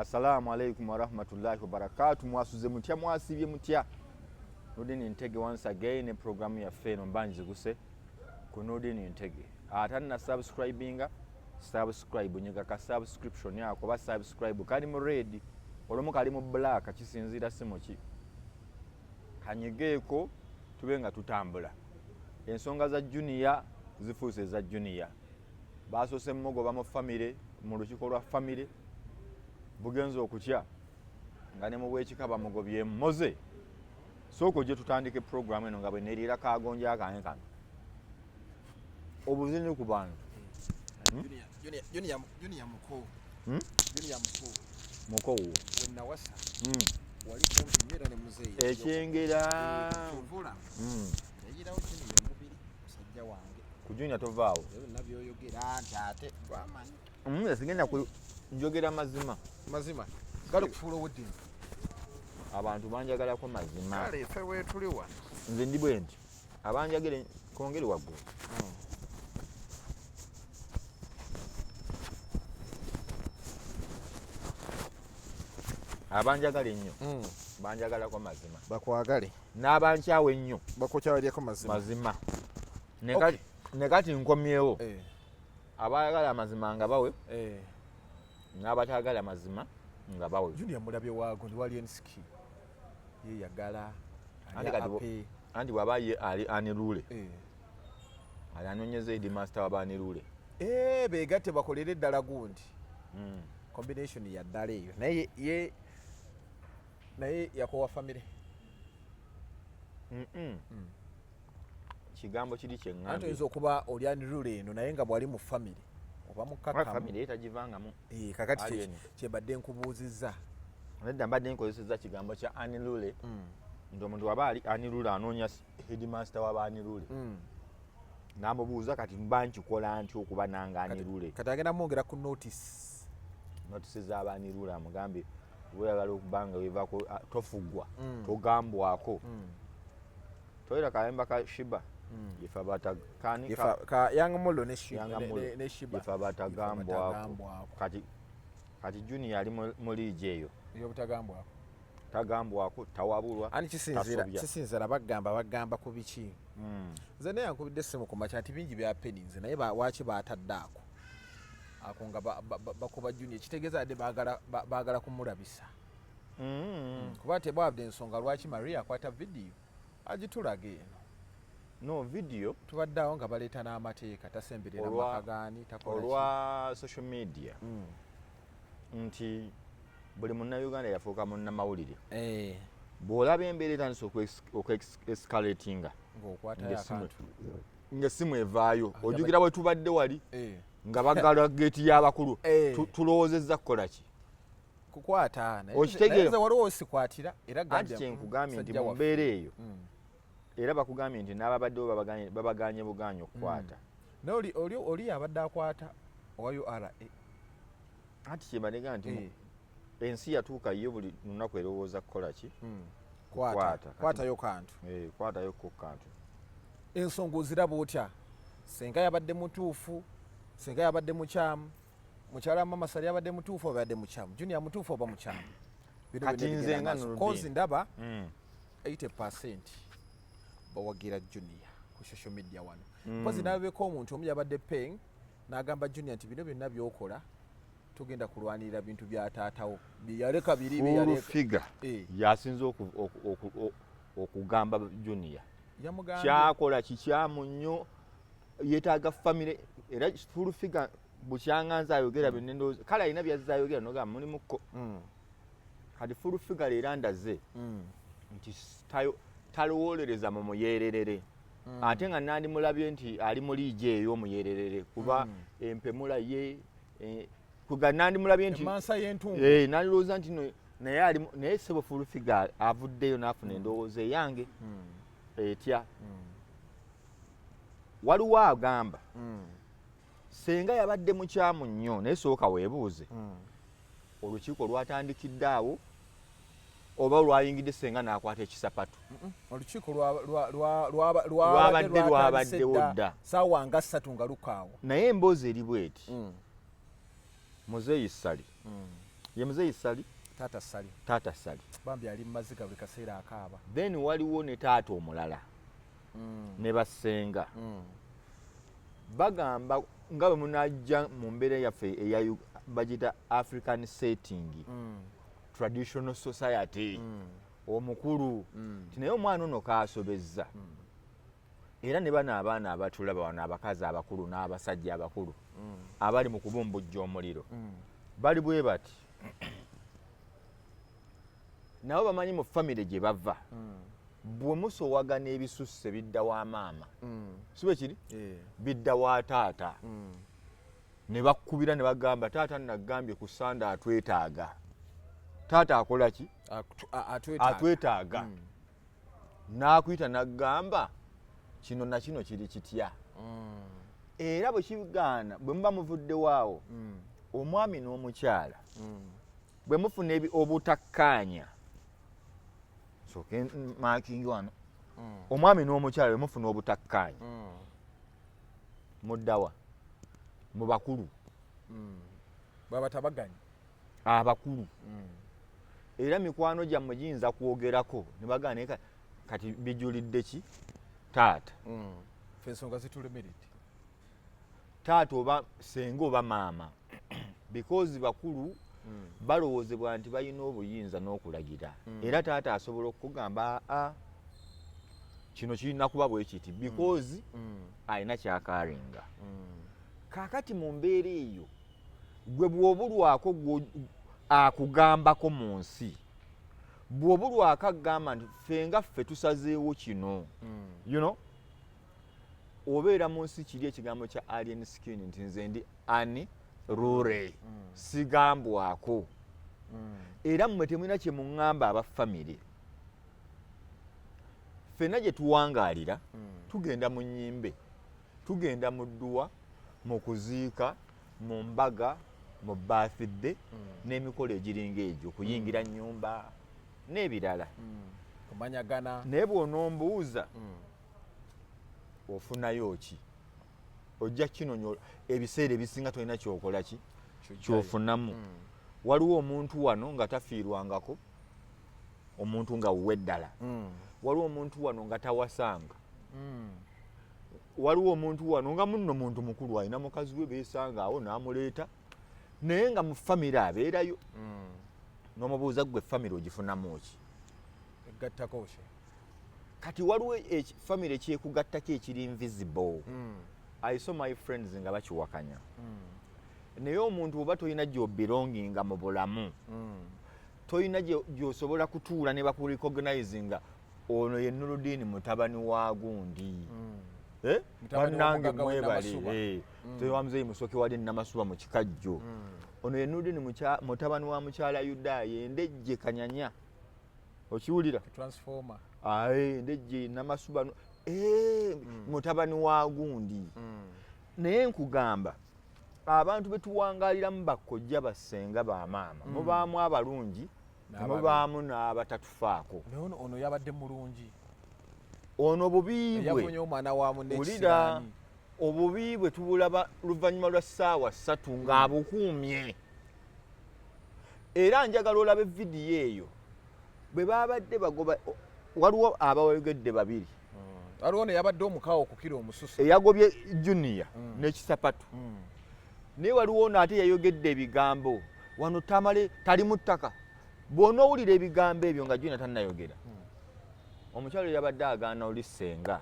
Assalamu alaikum wa rahmatullahi wa barakatuh. Mwasuze mutya mwasibye mutya. Nudini Ntege once again ne programu ya feno mbanji guse ku Nudini Ntege. Atanna subscribinga subscribe nyega ka subscription yako ba subscribe kali mu red olomu kali mu black kisinzira simoki. Kanyegeeko tubenga tutambula. Ensonga za junior zifuse za junior. Basose mmogo ba mu family mu lukiko lwa family bugenzo okutya nga ne mu bwekikaba mugobye moze soko je tutandike program eno nga bwe nerira kagonja akanye kano obuzini ku bantu junior muko junior muko wenna wasa wali kumira ne muzeyi ekyengera vula yagira ukini mubiri musajja wange ku junior tovaawo nabyo yogera ntate twamani yasigenda ku njogera mazima galo kufuula obudde abantu banjagala ko mazima kale fe wetuliwa nze ndi bwenti abanjagere kongere waggulu abanjagala ennyo banjagala ko mazima bakwagale n'abankyawe ennyo bakukyawalyeko mazima ne kati nkomyewo abayagala amazima nga bawe n'abatagala mazima nga bawe junior mulabye waago ndi wali enski yeyagala andi wabaye ali anirule ali anonyeze idi master wabani rule begatte bakolere ddala gundi combination ya ddala eyo naye yakowa family kigambo kiri kyeŋŋambye anti oyinza okuba oli anirule eno naye nga bwali mu family oba mukakamu family etagivangamu kakati kyebadde nkubuuzizza nedda mbadde nkozesezza kigambo kya anirule nti omuntu waba ali anirule anoonya headmaster waba anirule namubuuza kati mba nkikola nti okuba nanga anirule kati agenda mwongera ku notice z'abanirule amugambye weyagala okubanga wevako tofuggwa togambwako toyera kalemba ka shiba ifa batakani ka yangamulo ne shiba ifa batagambwako kati junior ali mu liigi eyo tagambwako tawabulwa ani kisinzira bagamba ku biki nze naye yankubidde essimu ku makya nti bingi bya pennies naye waaki bataddaako ako nga bakuba junior kitegeeza adde baagala kumulabisa kuba tebwabudde ensonga lwaki Maria akwata vidiyo agitulaga eno no video tubaddeawo nga baleeta n'amateeka tasemberera makagaani olwa social media nti buli munnauganda yafuuka munnamawulire bw'olaba embeera etandise okwe-escalatinga ng'essimu evaayo ojjukira bwe tubadde wali nga bagala geeti y'abakulu tulowoozezza kukola ki kukwata okitegeera waliwo osikwatira era anti kyenkugambye nti mu mbeera eyo era bakugambye nti n'ababaddewo babaganye buganya okukwata oli abadde akwata owa URA anti kyebadega nti ensi yatuuka yo buli lunaku erowooza kukola ki kwatayo kantu kwatayoko kantu ensonga oziraba otya senga yabadde mutuufu senga yabadde mukyamu mukyala mama sali yabadde mutuufu oba yabadde mukyamu junior mutuufu oba mukyamu kati nze nga kozi ndaba 80% bawagira junior ku social media wano kozi nalabeko omuntu omu yabadde paying n'agamba junior nti bino byonna byokola tugenda kulwanirira bintu bya taatawo byaleka biri figa yasinze okugamba junior kyakola kikyamu nnyo yeetaaga family era full figure bukyanganza ayogera byonnendooza kale alina byazzayogera nogamba mulimukko kati full figure era ndaze nti talowoolereza mu muyererere ate nga nandimulabye nti ali mu liigi eyo omuyererere kuba empemula ye kuga nandimulabye nti nalowooza nti naye sebo full figure avuddeyo n'afuna endowooza eyange etya waliwo agamba senga yabadde mukyamu nnyo naye sooka weebuuze olukiiko lwatandikidde awo oba lwayingidde senga n'akwata ekisapatu olukiiko lwabaddewo dda saawa nga 3 nga lukaawo naye emboozi eri bweti Muzeeyi Ssali ye muzeeyi Sali taata Sali bambi ali mumaziga buli kaseera akaaba. Then waliwo ne taata omulala ne basenga bagamba nga bwe munajja mu mbeera yaffe eya bagita African setting traditional society omukulu naye omwana ono kaasobezza era ne bano abaana abatulaba wano abakazi abakulu n'abasajja abakulu abali mu kubumbujja omuliro bali bwe bati nabo bamanyi mu famire gye bava bwe musowagana ebisusse bidda wa maama si bwe kiri bidda wa taata ne bakkubira ne bagamba taata nagambye ku Sanda atwetaaga taata akola ki atwetaaga n'akuyita n'agamba kino na kino kiri kitya era bwe kigaana bwe muba muvuddewaawo omwami n'omukyala bwe mufuna obutakkaanya soke makingi wano omwami n'omukyala bwe mufuna obutakkaanya muddawa mu bakulu babatabaganya abakulu era mikwano gyammwe giyinza kwogerako ne bagana kati bijulidde ki taata ensonga zitulemeredde taata oba senga oba maama because bakulu balowoozebwa nti balina obuyinza n'okulagira era taata asobola okukugamba kino kirina kuba bwe kiti because alina kyakaringa kaakati mu mbeera eyo gwe bw'obulwako akugambako mu nsi bw'obulwako agamba nti ffe nga ffe tusazeewo kino you know obeera mu nsi kiri ekigambo kya alien skin nti nze ndi ani rure sigambwako era mmwe temulina kye muŋŋamba abafamire ffenna gye tuwangaalira tugenda mu nnyimbe tugenda mu dduwa mu kuziika mu mbaga mu birthday n'emikolo egiringa egyo kuyingira nnyumba n'ebirala kumanyagana naye bw'onombuuza ofunayo ki ojja kinonyola ebiseera ebisinga tolina kyokola ki kyofunamu waliwo omuntu wano nga tafiirwangako omuntu nga wuwe ddala waliwo omuntu wano nga tawasanga waliwo omuntu wano nga munno muntu mukulu alina mukazi we beesanga awo n'amuleeta naye nga mu famire abeerayo n'omubuuza gwe famire ogifunamu ki egattako ki kati waliwo famire kyekugattako ekiri invisible I saw my friends nga bakiwakanya naye omuntu oba tolina gy'obelonginga mu bulamu tolina gy'osobola kutuula ne bakurecognizinga ono ye Nurudeen mutabani wa gundi bannange mwebale tewa muzeeyi Musoke wali Namasuba mu Kikajjo ono ye Nurudeen mutabani wa mukyala Yuda endejje Kanyanya okiwulira transformer endejje Namasuba mutabani wa gundi naye nkugamba abantu betuwangaaliramu bakkojja basenga bamaama mubaamu abalungi mubaamu n'abatatufaako ono yabadde mulungi ono bubiibwe yafunye omwana waamu n'ekirani obubiibwe tubulaba luvannyuma lwa ssaawa 3 ng'abukuumye era njagala olaba evidiyo eyo bwe babadde bagoba waliwo abawegedde babiri waliwo ne yabadde omukawo okukira omususu eyagobye junior n'ekisapatu naye waliwo n'ate yayogedde ebigambo wano tamale tali mu ttaka bw'onoowulira ebigambo ebyo nga junior tannayogera omukyalo yabadde agaana oli ssenga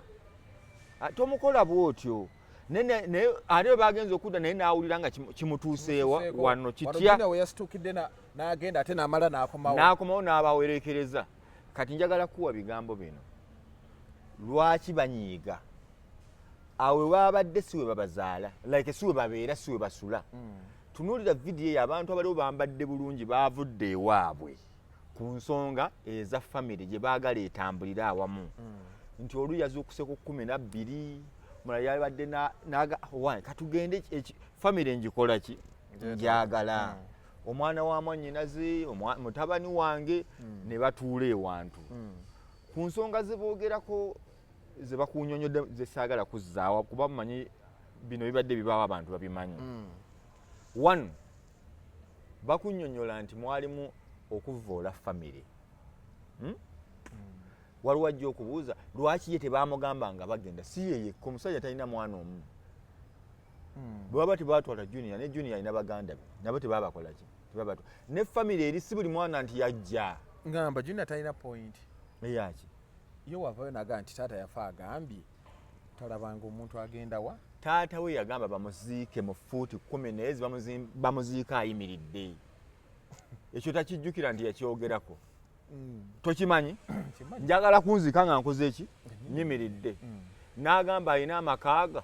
tomukola bw'otyo naye ate bagenza okudda naye n'awulira nga kimutuuseewa wano kitya we yasitukidde n'agenda ate n'amala n'akomawo n'abawerekereza kati njagala kuwa bigambo bino lwaki banyiiga awe babadde siwe babazaala like siwe babeera siwe basula tunuulira vidiyo eyo abantu abaliwo bambadde bulungi baavudde ewaabwe ku nsonga eza famire gye baagala etambulire awamu nti olu yazuukuse ku 12 mulala yabadde katugende famire njikola ki njagala omwana wa mwannyinaze mutabani wange ne batuula ewantu ku nsonga ze boogerako ze bakunyonyodde ze saagala kuzzaawa kuba mumanyi bino bibadde bibaawo abantu babimanyi 1 bakunnyonnyola nti mwalimu okuvvoola famire. Waliwo ajja okubuuza lwaki ye tebamugamba nga bagenda, si ye yekka, omusajja talina mwana omu. Bwe baba tebaatwala junior, ne junior alina baganda be nabo tebabakola ki, ne famire eri si buli mwana nti yajja. Ngamba junior talina point eyaki yo wavayo naga nti taata yafa agambye talabanga omuntu agenda wa. Taata we yagamba bamuziike mu fuuti 10 bamuziika ayimiridde. Ekyo takijjukira nti yakyogerako. Tokimanyi? Njagala kunzika nga nkoze eki nyimiridde. N'agamba alina amakaaga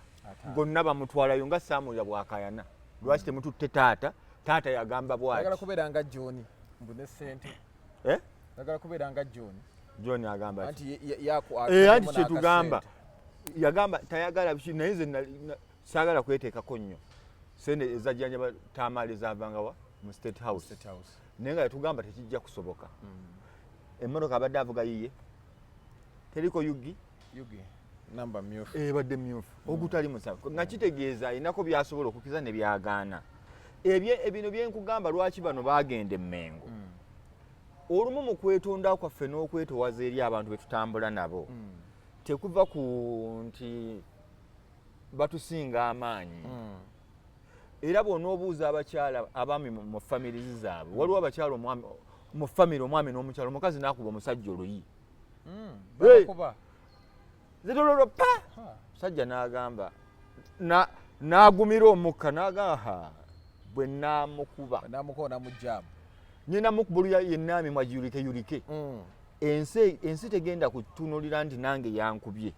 gonna bamutwalayo nga Samuel bwakayana. Lwaki temututte taata? Taata yagamba bwaki. Njagala kubeera nga John mbune ssente. Njagala kubeera nga John. John agamba anti anti kyetugamba yagamba tayagala naye nze saagala kweteekako nnyo sente ezajjanja taamaali zavangawa mu State House. Naye nga yatugamba tekijja kusoboka. Emmotoka abadde avuga yiye teriko yugi namba myufu ebadde myufu ogutali musanvu nga kitegeeza inako byasobola okukiza ne byagaana. Ebino byenkugamba lwaki bano baagenda Mmengo. Olumu mu kwetonda kwaffe n'okwetowaza eri abantu be tutambula nabo tekuva ku nti batusinga amaanyi. Era bw'onoobuuza abakyala abaami mu famirizi zaabwe waliwo abakyala mu famire omwami n'omukyala omukazi n'akuba omusajja oluyi zitololo pa musajja n'agamba n'agumira omukka n'agamba bwe namukoona mu jaamu nyina mukubuluya yennaami mwagiyulike ensi tegenda kutunulira nti nange yankubye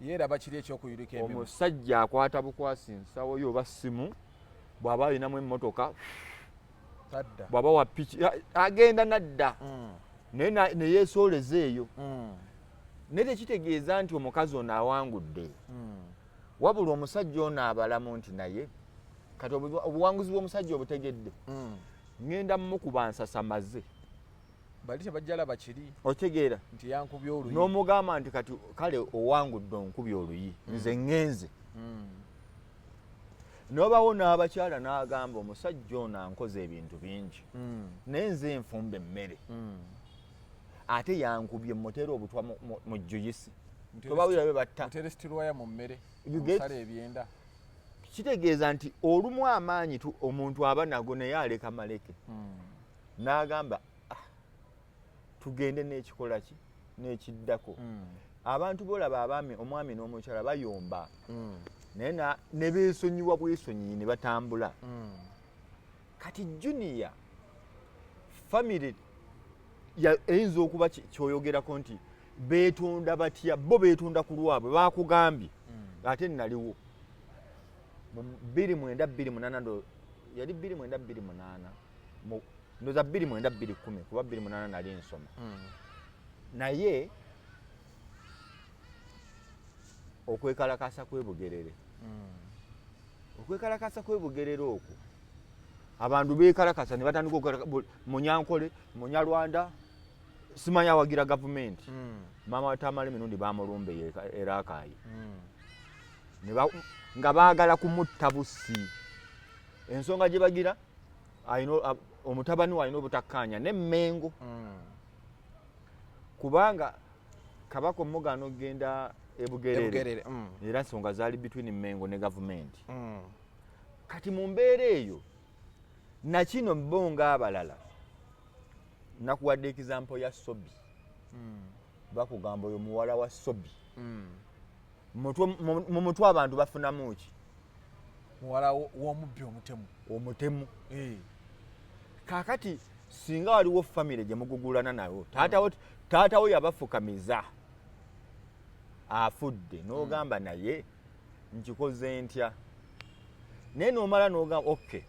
yeeraba kiri ekyokuyulika ebimu. Omusajja akwata bukwasi nsawo yo oba ssimu bw'aba alinamu emmotoka bw'aba wa piki agenda nadda naye ne yeesooleza eyo. Naye tekitegeeza nti omukazi ono awangudde wabula omusajja ono abalamu nti naye kati obuwanguzi bw'omusajja obutegedde ngenda mmukuba nsasamaze bali tebajjala bakiri otegeera nti yankubye oluyi n'omugamba nti kati kale owangudde onkubye oluyi nze ngenze. N'obawo n'abakyala n'agamba omusajja ono ankoze ebintu bingi naye nze nfumba emmere ate yankubye mutera obutwa mu juyisi tobawira be batta muterestirwaya mu mmere musala ebyenda. Kitegeeza nti olumu amaanyi omuntu aba nago naye aleka maleke. N'agamba tugende n'ekikola ki n'ekiddako. Abantu bolaba abaami omwami n'omukyala bayomba naye ne beesonyiwa bwesonyi ne batambula. Kati junior family eyinza okuba kyoyogerako nti beetonda batya bo beetonda ku lwabwe bakugambye ate naliwo 29-28 yali 29-28 ndoza 29-10 kuba 28 nali nsoma. Naye okwekalakasa kwebugerere okwekalakasa kwebugerere okwo abantu beekalakasa ne batandika Munyankole Munyarwanda simanya awagira gavumenti maama watamala emirundi bamulumbe era akaayi nga baagala kumutta busi. Ensonga gye bagira omutabani we alina obutakkaanya ne Mmengo kubanga Kabaka omugaano ogenda ebugerere era ensonga zaali between Mmengo ne gavumenti. Kati mu mbeera eyo nakino bonga abalala nakuwadde ekizampo ya Sobi bakugamba oyo muwala wa Sobi mu mutwe abantu bafunamu ki muwala w'omubbi omutemu. Kakati singa waliwo famire gye mugugulana nayo taatawo yabafukamiza afudde n'ogamba naye nkikoze ntya naye n'omala n'ogamba okay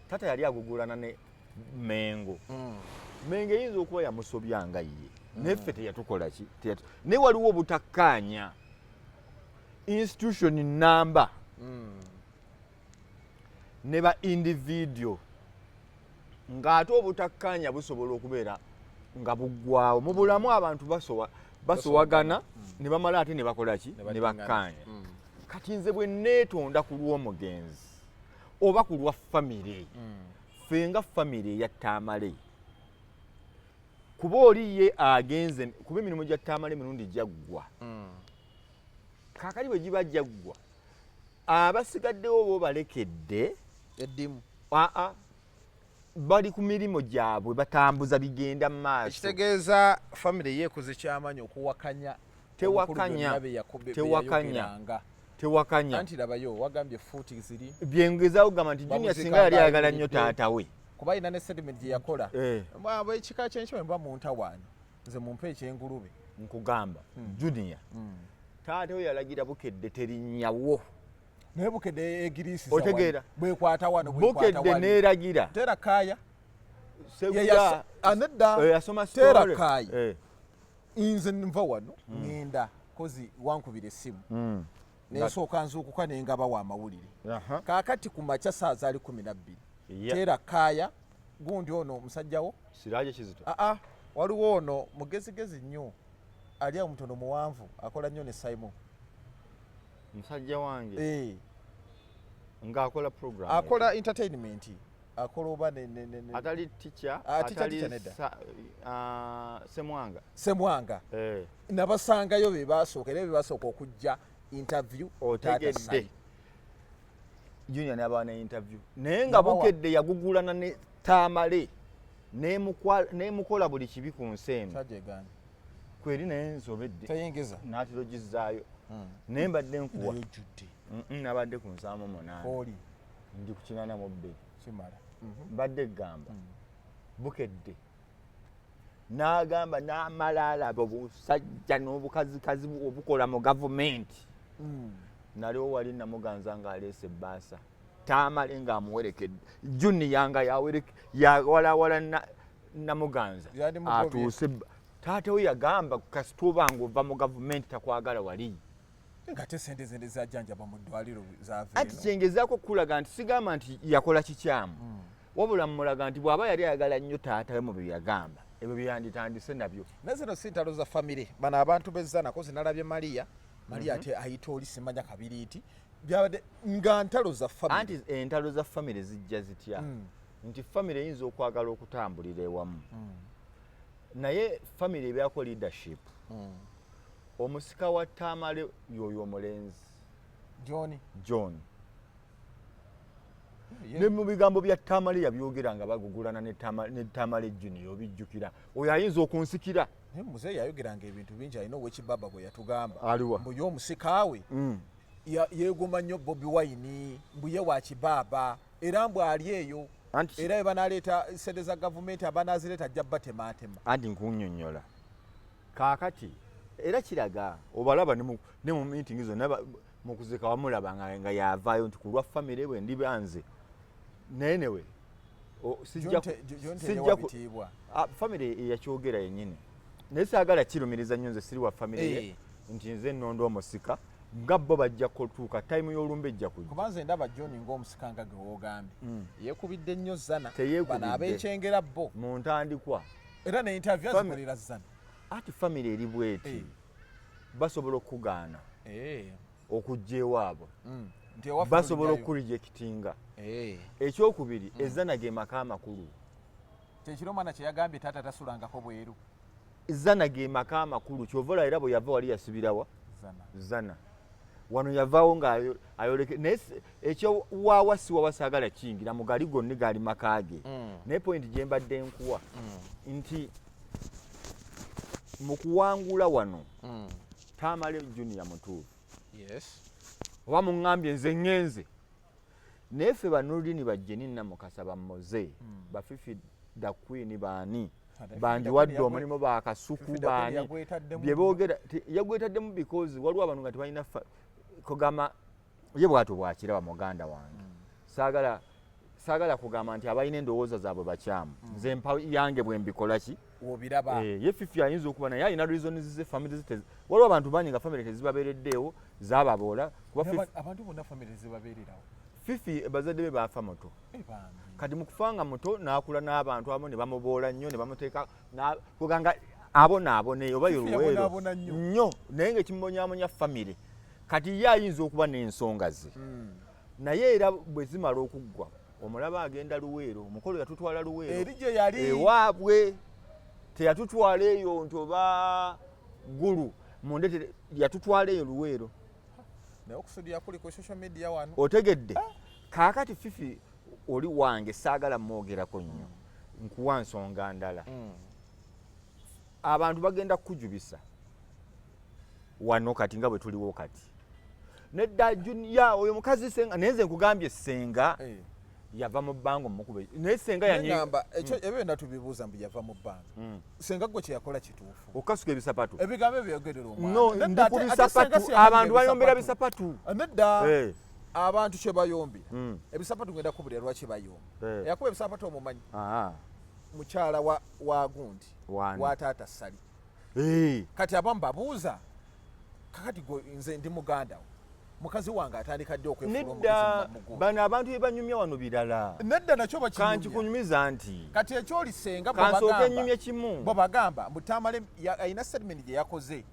taata yali agugulana ne Mmengo. Mmengo eyinza okuba yamusobyanga ye neffe teyatukola ki naye waliwo obutakkaanya institution number ne ba individual ng'ate obutakkaanya busobola okubeera nga buggwawo mu bulamu. Abantu basowagana ne bamala ate ne bakola ki ne bakkaanya. Kati nze bwe neetonda ku lw'omugenzi oba ku lwa famire fenga family ya Tamale kuba oli ye agenze kuba emirimu gya Tamale mirundi jaggwa kakali bwe giba jaggwa abasigaddewo bo balekedde eddimu bali ku mirimu gyabwe batambuza bigenda mu maaso ekitegeeza family yeekoze kyamanyi okuwakanya tewakanya anti labayo wagambye fuuti ziri byengezaawo gamba nti Junior singa yali ayagala nnyo taata we kuba alina ne sediment gye yakola ekika kyenkyo mba mu ntawaani nze mumpe ekyengulube nkugamba Junior taata we yalagira Bukedde terinnyawo naye Bukedde egirisi otegeera bwekwata wano Bukedde neeragira tera kaaya segula anedda yasoma tera kaaya nze nva wano ngenda kozi wankubira essimu nesooka nzuukuka nengaba wa mawulire kaakati ku makya saaza ali 12 tera kaaya gundi ono omusajjawo Siraje Kizito waliwo ono mugezigezi nnyo ali omutono muwanvu akola nnyo ne Simon musajja wange ng'akola program akola entertainment akola oba atali teacher Semwanga nabasangayo be basooka era be basooka okujja interview otegedde Junior n'abaana interview naye nga Bukedde yagugulana ne Tamale nemukola buli kibi ku nsi eno kweri naye nsobedde tayengeza n'atiro gizzaayo naye mbadde nkuwa nabadde ku 78 ndi ku 82 kimala mbadde gamba Bukedde n'agamba n'amala alaba obusajja n'obukazikazi obukola mu gavumenti naliwo wali namuganza ng'aleese ebbaasa Tamale ng'amuwerekedde Junior nga yawalawala namuganza atuuse taata we yagamba kasituba ng'ova mu gavumenti takwagala wali ngate sente zende zajjanjaba mu ddwaliro zaave ati kyengezaako okulaga nti sigamba nti yakola kikyamu wabula mmulaga nti bw'aba yali ayagala nnyo taata we mu bye yagamba ebyo byanditandise nabyo nazino si ntalo za famire bano abantu bezzana kozi nalabye Maria ate ayita oli simanya kabiriiti byabadde nga ntalo za famire anti entalo za famire zijja zitya nti famire eyinza okwagala okutambulira ewamu naye famire ebyako leadership omusika wa Tamale yoyo omulenzi John ne mu bigambo bya Tamale yabyogera nga bagugulana ne Tamale Junior obijjukira oyo ayinza okunsikira muzeeyi yayogeranga ebintu bingi alina owekibaba bwe yatugamba mbu y'omusika we yeegoma nnyo Bobi Wine mbuye wa kibaaba era mbw ali eyo era bwe banaleeta sente za gavumenti abanaazireeta ajja batematema anti nkunnyonnyola kaakati era kiraga obalaba ne mu meeting zonna mu kuzika wamulaba nga yavaayo nti ku lwa famire we ndi banze nenewe famire eyakyogera yennyini naye saagala kirumiriza nnyo nze siri wa famire ye nti nze nnondo omusika nga bo bajja kutuuka time y'olumbe ejja kujja kuba nze ndaba John ng'omusika nga gwe woogambye yeekubidde nnyo Zana bano abeekyengera bo mu ntandikwa era ne interview azikolera Zana ati famire eri bweti basobola okugaana okujja ewaabwe basobola okurijectinga ekyokubiri Zana ge maka amakulu tekiro mwana kye yagambye taata tasulangako bweru Zana ge maka amakulu kyovola era bwe yava wali yasibirawa Zana wano yavaawo nga ayoleke naye ekyo waawasiwa wasaagala kiyingira mugali gonni gaali makaage naye point gye mbadde nkuwa nti mu kuwangula wano Tamale Junior mutuufu oba muŋŋambye nze ŋŋenze naye ffe banulini bajjeni Namukasa bamuze bafifi da Queen baani bandiwadde omulimu bakasuku baani bye boogera yagwetaddemu because waliwo abantu nga tebalina kugamba ye bw'atyo bw'akiraba muganda wange saagala kugamba nti abalina endowooza zaabwe bakyamu nze mpa yange bwe mbikola ki obiraba ye fifi ayinza okuba naye alina reasons ze family ze waliwo abantu bangi nga family tezibabeereddeewo zaababoola abantu bonna family zibabeererawo fifi bazadde be baafa muto kati mu kufanga muto n'akula n'abantu abamu ne bamuboola nnyo ne bamuteeka kuganga abonaabone oba yoluweero nnyo naye ng'ekimubonyaamonya family kati ye ayinza okuba n'ensonga ze naye era bwe zimala okuggwa omulaba agenda Luweero omukolo yatutwala Luweero eri gye yali ewaabwe teyatutwala eyo ntoba gulu mundete yatutwala eyo Luweero naye okusudirira kuli ku social media wano otegedde kaakati Fifi oli wange saagala mwogerako nnyo nkuwa nsonga ndala abantu bagenda kukujubisa wano kati nga bwe tuliwo kati nedda Junior oyo mukazi Senga naye nze nkugambye Senga yava mu bbanga omukube naye Senga yanyamba ebyo ndatubibuuza mbu yava mu bbanga Senga gwe kye yakola kituufu okasuka ebisapatu ebigambo ebyogerera omwana no ndi ku bisapatu abantu bayombera bisapatu nedda abantu kye bayombye ebisapatu ngenda kubulira lwaki bayomba yakuba ebisapatu omumanyi mukyala wa gundi wa taata Sali kati abamu babuuza kakati nze ndi muganda we mukazi wange atandika dde nedda bano abantu bebanyumya wano birala nedda nakyo bakinyumya kanti kunyumiza nti kati ekyoli Senga kansooka enyumya kimu bwebagamba Mutamale alina statement gye yakoze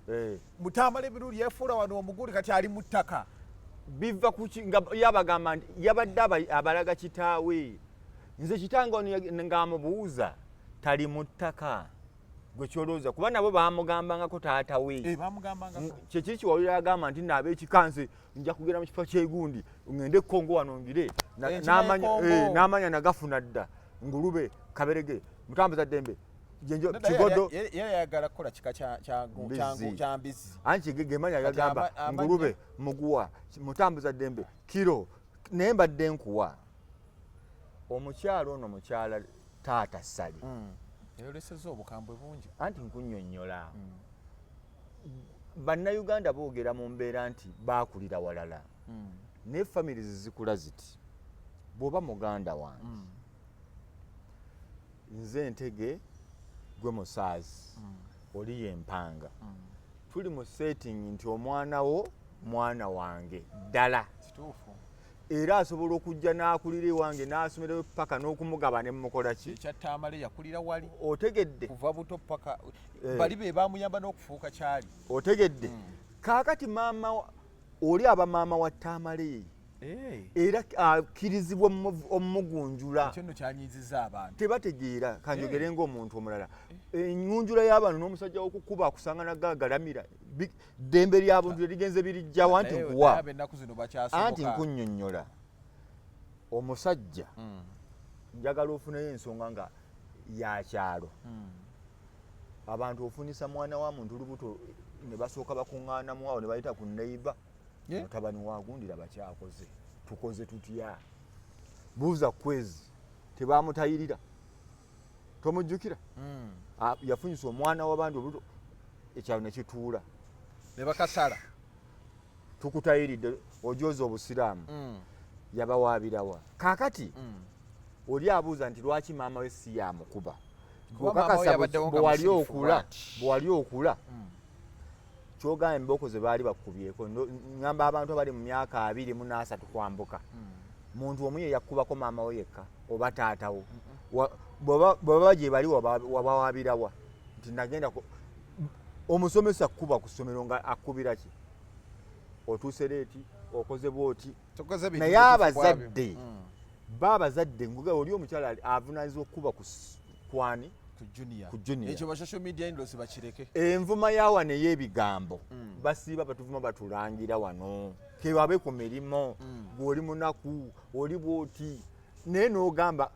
Mutamale Biruli yefuula wano omuguli kati ali mu ttaka biva nga yabagamba nti yabadde abalaga kitaawe nze kitanga ng'amubuuza tali mu ttaka gwe kyolooza kuba nabo baamugambangako taata we kyekiri kiwawulira agamba nti naabe ekikanse nja kugenda mu kifo kyegundi ngende Kongo wano ngire n'amanya nagafuna dda Ngulube Kaberege Mutambuza Dembe Kigodo yayagala kukola kika kya Mbizi anti gemanya yagamba Ngulube Muguwa Mutambuza Dembe Kiro naye mbadde nkuwa omukyalo ono mukyala taata Sali yoleseza obukambwe bungi anti nkunnyonnyola bannayuganda boogera mu mbeera nti baakulira walala naye families zikula ziti bw'oba muganda wange nze Ntege gwe Musaazi oli y'Empanga tuli mu setting nti omwana wo mwana wange ddala kituufu era asobola okujja n'akulira ewange n'asomerayo paka n'okumugaba ne mukola ki ekyatamale yakulira wali otegedde kuva buto paka bali be bamuyamba n'okufuuka kyali otegedde kaakati maama oli aba maama wa Tamale era akkirizibwa omugunjula ekyo nno kyanyiziza abantu tebategeera kanjogere ng'omuntu omulala engunjula y'abantu n'omusajja w'okukuba akusanga nagagalamira ddembe ly'abuntu lerigenze birijjawo anti nkuwa anti nkunnyonnyola omusajja njagala ofuneyo ensonga nga yakyalo abantu ofunisa mwana wa muntu lubuto ne basooka bakuŋŋaanamu awo ne bayita ku neiba mutabani wa Gundira bakyakoze tukoze tutya buuza kwezi tebamutayirira tomujjukira yafunyisa omwana w'abandi obuto ekyalo ne kituula ne bakasala tukutayiridde ojoza obusiraamu yabawaabirawa kaakati oli abuuza nti lwaki maama we si yamukuba bwewali okula kyogamba emboko ze baali bakubyeko ngamba abantu abali mu myaka 23 kwambuka muntu omu ye yakubako maama we yekka oba taatawo bw'oba gye bali wabawaabirawa nti nagenda omusomesa kuba ku ssomero nga akubira ki otuuse leeti okoze bwoti naye abazadde baabazadde nguga oli omukyala avunaanyizibwa okukuba kwani ku junior ekyo ba social media indosi bakireke envuma yawa ne y'ebigambo basiiba batuvuma batulangira wano kebabe ku mirimo gw'oli munaku oli bwoti naye n'ogamba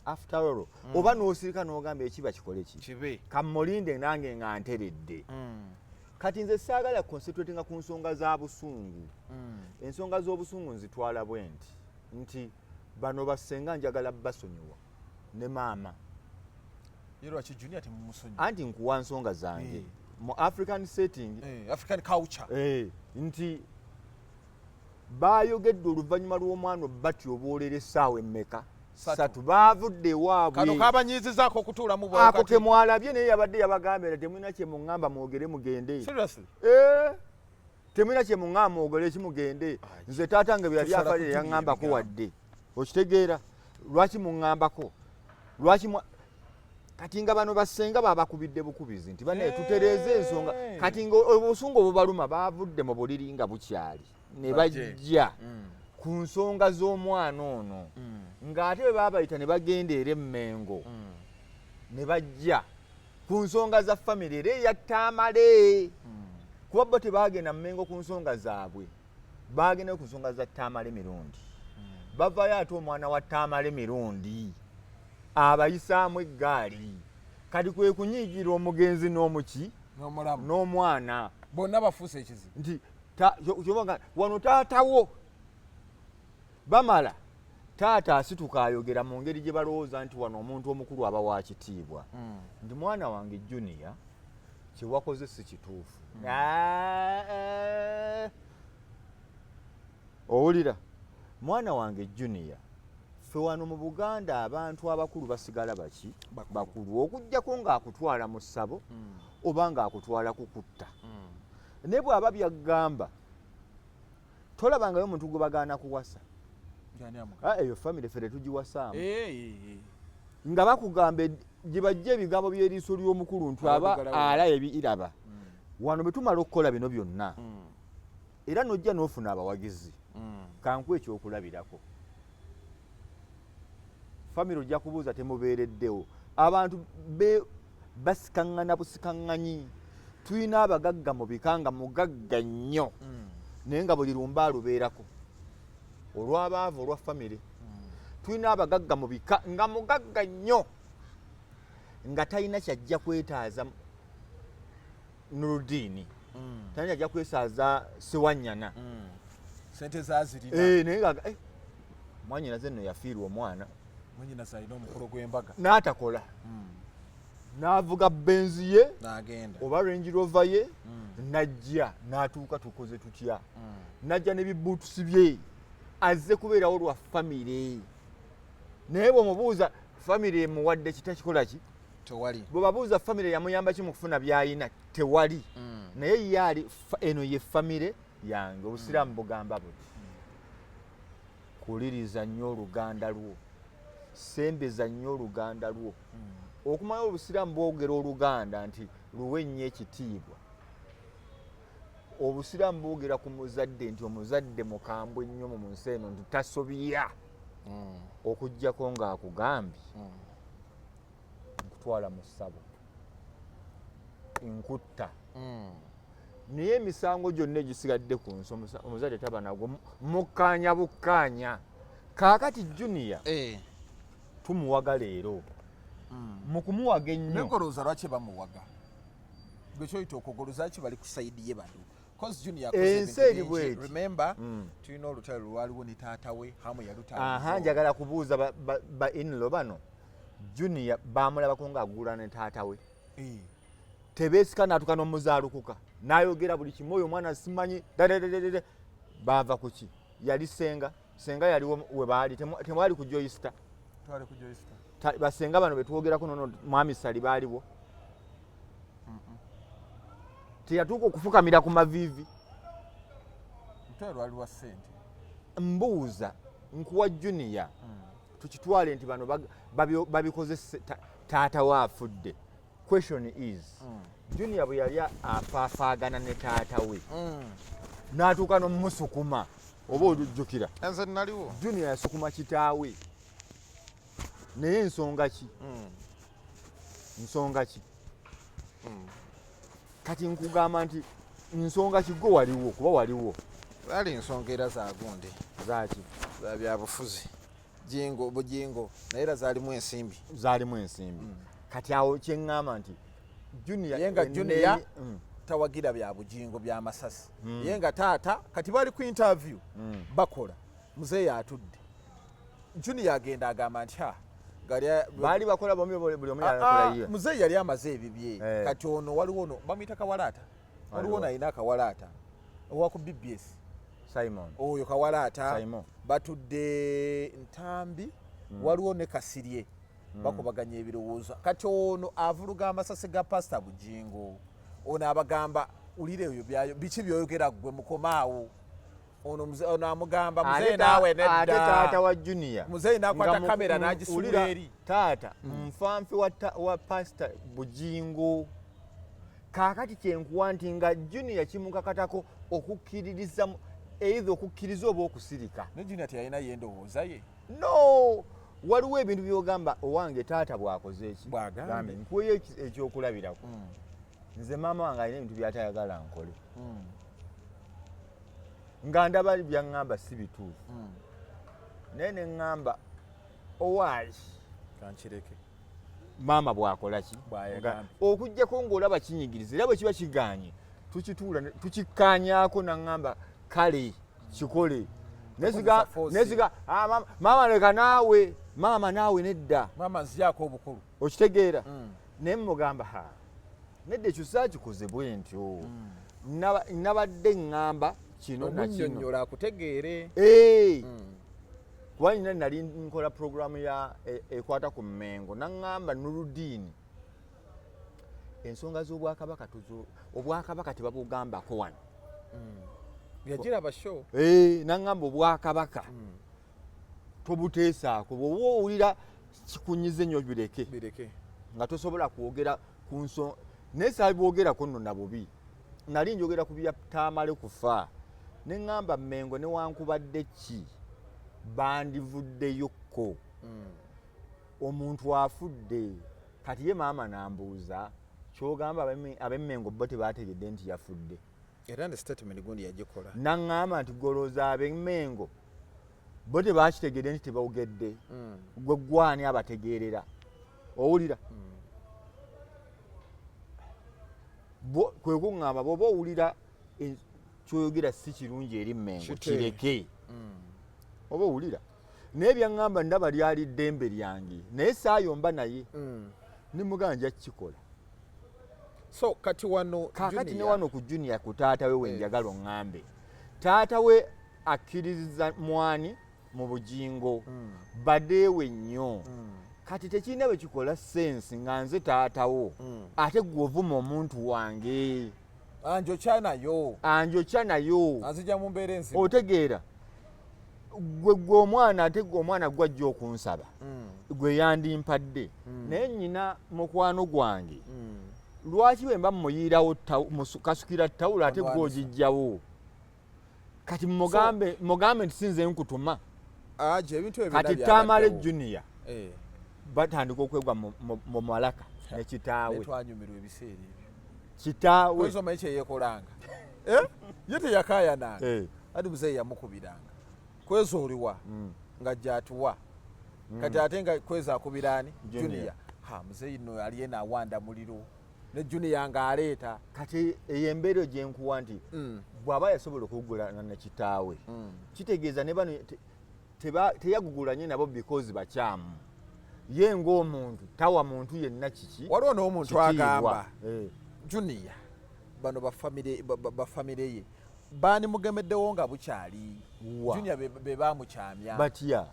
after all oba n'osirika n'ogamba ekiba kikole ki kammulinde nange nga nteredde kati nze saagala concentratinga ku nsonga za busungu ensonga z'obusungu nzitwala bwe nti bano basenga njagala basonyiwa ne maama anti nkuwa nsonga zange mu African setting African culture nti bayogedde oluvannyuma lw'omwana bati obwolera essaawa emmeka 3 baavudde ewaabwe kano kabanyizizaako okutuula mu ako ke mwalabye naye yabadde yabagambira temulina kye muŋŋamba mwogere mugende temulina kye muŋŋamba mwogere kimugende nze taata nga bye yali afalire yaŋŋambako wadde okitegeera lwaki muŋŋambako lwaki kati nga bano basenga babakubidde bukubizi nti bane tutereeze ensonga kati nga obusungu obubaluma baavudde mu buliri nga bukyali ne bajja ku nsonga z'omwana ono ng'ate bwe baabayita ne bagenda era Emmengo ne bajja ku nsonga za famire era eyattaamale kuba bo tebaagenda Mmengo ku nsonga zaabwe baagenda ku nsonga za Ttaamale Mirundi bavayo ate omwana wa Ttaamale Mirundi abayisaamu eggaali kati kwe kunyiigira omugenzi n'omuki n'omwana bonna bafuuse ekizibu nti wano taatawo bamala taata asituka ayogera mu ngeri gye balowooza nti wano omuntu omukulu aba wa kitiibwa nti mwana wange Junior kyewakoze si kituufu owulira mwana wange Junior ffe wano mu Buganda abantu abakulu basigala baki bakulu okujjako ng'akutwala mu ssabo oba ng'akutwala kukutta naye bw'aba byaggamba tolabangayo omuntu gwe bagaana kuwasa eyo famire ffe tetugiwasaamu nga bakugamba gye bajja ebigambo by'eriiso ly'omukulu nti aba ala ebiraba wano bwe tumala okukola bino byonna era n'ojja n'ofuna abawagizi kanku ekyokulabirako famire ojja kubuuza temubeereddewo abantu basikaŋŋana busikaŋŋanyi tulina abagagga mu bika nga mugagga nnyo naye nga buli lumba alubeerako olw'abaavu olwa famire tulina abagagga mu bika nga mugagga nnyo nga talina kyajja kwetaaza Nuruddin talina kyajja kwesaaza Sewanyana sente zazirina naye nga mwanyinaze nno yafiirwa omwana mwanyinaze alina omukolo gw'embaga n'atakola n'avuga benzi ye n'agenda oba Range Rover ye najja n'atuuka tukoze tutya najja n'ebibuutusi bye azze kubeerawo lwa famire naye bw'omubuuza famire emuwadde kitakikola ki tewali bwe babuuza famire yamuyamba ki mu kufuna by'ayina tewali naye yaali eno ye famire yange obusiraamu bugamba buti kuliriza nnyo oluganda lwo sembeza nnyo oluganda lwo okumanya obusiraamu bwogera oluganda nti luwe nnyo ekitiibwa obusiraamu bwogera ku muzadde nti omuzadde mukambwe nnyo mu nsi eno nti tasobya okuggyako ng'akugambye nkutwala mu ssabo nkutta naye emisango gyonna egisigadde ku nsi omuzadde taba nagwo mukkaanya bukkaanya kaakati Junior tumuwaga leero mu kumuwaga ennyo negolooza lwaki bamuwaga gwe kyoyita okugoloza ki bali ku sayidi ye bano ensi eri bweti remember tulina olutalo lwaliwo ne taata we hamu yalutalo njagala kubuuza ba inlo bano Junior baamulabako ng'agula ne taata we tebeesika n'atuuka n'omuzaalukuka n'ayogera buli kimu oyo omwana simanyi baava ku ki yali senga yaliwo we baali temwali ku Joyster basenga bano betwogerako nono mwami Sali baaliwo teyatuuka okufukamira ku maviivi lwali lwa ssente mbuuza nkuwa Junior tukitwale nti bano babikoze taata we afudde question is Junior bwe yali afaafaagana ne taata we n'atuuka n'omusukuma oba olujjukira nze naliwo Junior yasukuma kitaawe naye ensonga ki kati nkugamba nti nsonga ki gwe waliwo kuba waliwo zaali ensonga era zagunde zaaki za byabufuzi bugingo naye era zaalimu ensimbi kati awo kyeŋŋamba nti Junior ye nga Junior tawagira bya bugingo by'amasasi ye nga taata kati bali ku interview bakola muzeeyi atudde Junior agenda agamba nti baali bakola buli omu yakola ye muzeeyi yali amaze ebibye kati ono waliwo ono bamuyita Kawalaata waliwo ono alina Kawalaata owa ku BBS Simon oyo Kawalaata batudde Ntambi waliwo ne Kasirye bakubaganya ebirowoozo kati ono avuluga amasasi ga pasita bugingo ono abagamba ulire ebyo byayo biki byoyogera gwe mukomaawo ono amugamba muzeeyi naawe nedda ate taata wa Junior muzeeyi nakwata kamera n'agisuula eri taata nfanfe wa pasita bugingo kaakati kyenkuwa nti nga Junior kimukakatako okukkiririza either okukkiriza oba okusirika. Ne Junior teyalina yendowooza ye. No, waliwo ebintu by'ogamba owange taata bw'akoze eki Bw'agambe. nkuweyo ekyokulabirako. Nze maama wange alina ebintu by'atayagala nkole. Nga ndaba byaŋŋamba si bituufu. Naye ne ŋŋamba owaayi kankireke maama bw'akola ki okuggyako ng'olaba kinyigiriza era bwe kiba kigaanye tukituula tukikkaanyaako naŋŋamba kale kikole nesiga maama leka naawe maama naawe nedda maama nziyaako obukulu okitegeera naye mugamba nedda ekyo saakikoze bwe ntyo nabadde ŋŋamba kino nakinnyonnyola akutegeere kuba nina nali nkola puroguramu ya ekwata ku Mmengo naŋŋamba Nuruddin ensonga z'obwakabaka tebabugambako wano yagiraba show naŋŋamba obwakabaka tobuteesaako bw'oba owulira kikunyize nnyo bireke nga tosobola kwogera ku nsonga naye saabwogerako nno na bubi nali njogera ku bya Tamale kufa ne ŋŋamba Mmengo newankubadde ki bandivuddeyokko omuntu afudde kati ye maama nambuuza kyogamba ab'Emmengo bo tebaategedde nti yafudde era ne statement gundi yagikola naŋŋamba nti golooza ab'Emmengo bo tebaakitegedde nti tebawugedde gwe gwani abategeerera owulira kwe kuŋŋamba bw'oba owulira kyoyogera si kirungi eri Mmengo kireke oba owulira naye byaŋŋamba ndaba lyali ddembe lyange naye saayomba naye nimugamba nja kukikola so kati wano kakati ne wano ku Junior ku taata we wenjagala oŋŋambe taata we akkiriza mwani mu bugingo badeewe nnyo kati tekirina bwe kikola sensi nga nze taatawo ate gwe ovuma omuntu wange anjokya nayo anzija mu mbeera enzibu otegeera gwe omwana ate gwe omwana gwajja okunsaba gwe yandimpadde naye nnyina mukwano gwange lwaki bwe mba muyiirawo kasukira ttawulo ate gwe ogijjawo kati mugambe nti sinze nkutuma kati Tamale Junior batandika okwegwa mu malaka ne kitaawe kitaawe omanyi kyeyekolanga ye teyakaayananga ati muzeeyi yamukubiranga kweza oliwa nga gyatuwa kati ate nga kweza akubiraani Junior muzeeyi nno aliye naawanda muliro ne Junior ng'aleeta kati eyo embeera gye nkuwa nti bw'aba yasobola okugulana ne kitaawe kitegeeza ne bano teyagugulanye nabo because bakyamu ye ng'omuntu tawa muntu yenna kiki waliwo n'omuntu agamba Junior bano bafamire ye baani mugemeddewo nga bukyali Junior be baamukyamya batya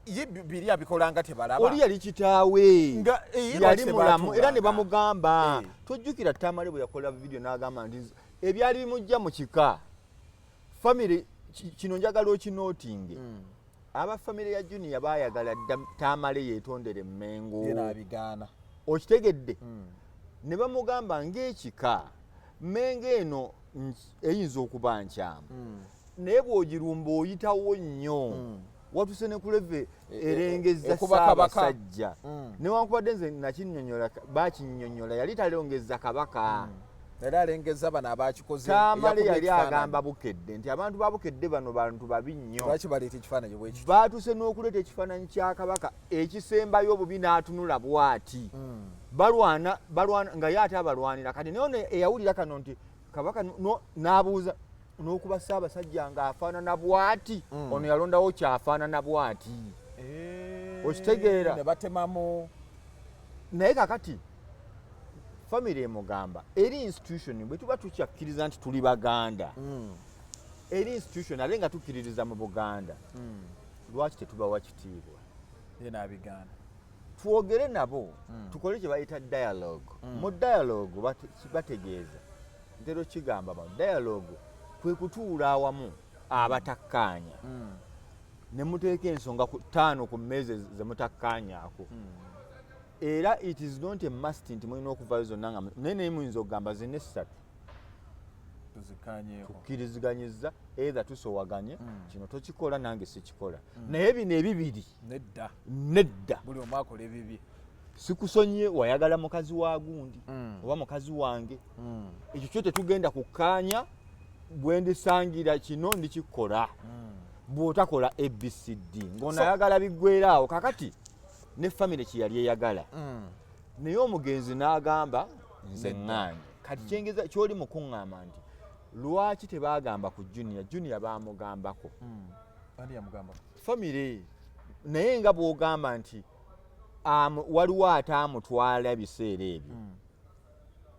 ye biri abikolanga tebalaba oli yali kitaawe yali mulamu era ne bamugamba tojjukira Tamale bwe yakola video n'agamba nti ebyali bimujja mu kika famire kino njagala okinootinge abafamire ya Junior baayagala dda Tamale yeetondere Mmengo yenabigaana okitegedde ne bamugamba ng'ekika Mmengo eno eyinza okuba nkyamu naye bw'ogirumba oyitawo nnyo watuse ne kuleve erengeza Ssaabasajja newankubadde nze nakinnyonnyola baakinnyonnyola yali talongeza kabaka era alengeza bano abakikoze Tamale yali agamba Bukedde nti abantu ba Bukedde bano bantu babi nnyo lwaki baleeta ekifaananyi bwekiti baatuse n'okuleeta ekifaananyi kya kabaka ekisembayo obubi n'atunula bw'ati balwana nga ye ate abalwanira kati naye eyawulira kano nti kabaka n'abuuza n'okuba Ssaabasajja ng'afaanana bw'ati ono yalondawo kyafaanana bw'ati okitegeera ne batemamu naye kakati famire emugamba eri institution bwe tuba tukyakkiriza nti tuli Baganda eri institution ate nga tukkiririza mu Buganda lwaki tetubawa kitiibwa yenabigaana twogere nabo tukole kye bayita dialogue mu dialogue bategeeza ntero kigamba mu dialogue kwe kutuula awamu abatakkaanya ne muteeka ensonga 5 ku mmeeza ze mutakkaanyaako era it is not a must nti mulina okuvaayo zonna nga naye naye muyinza okugamba zine 3 tukkiriziganyizza either tusowaganye kino tokikola nange sikikola naye bino ebibiri nedda buli omu akola ebibi sikusonye wayagala mukazi wa gundi oba mukazi wange ekyo kyo tetugenda kukkaanya bwe ndisangira kino ndikikola bw'otakola abcd ng'onayagala biggweeraawo kakati ne famire kyeyali eyagala naye omugenzi n'agamba nze ŋŋaanye kati kyengeza kyoli mukuŋŋamba nti lwaki tebaagamba ku junior baamugambako famire naye nga bw'ogamba nti waliwo ataamutwala ebiseera ebyo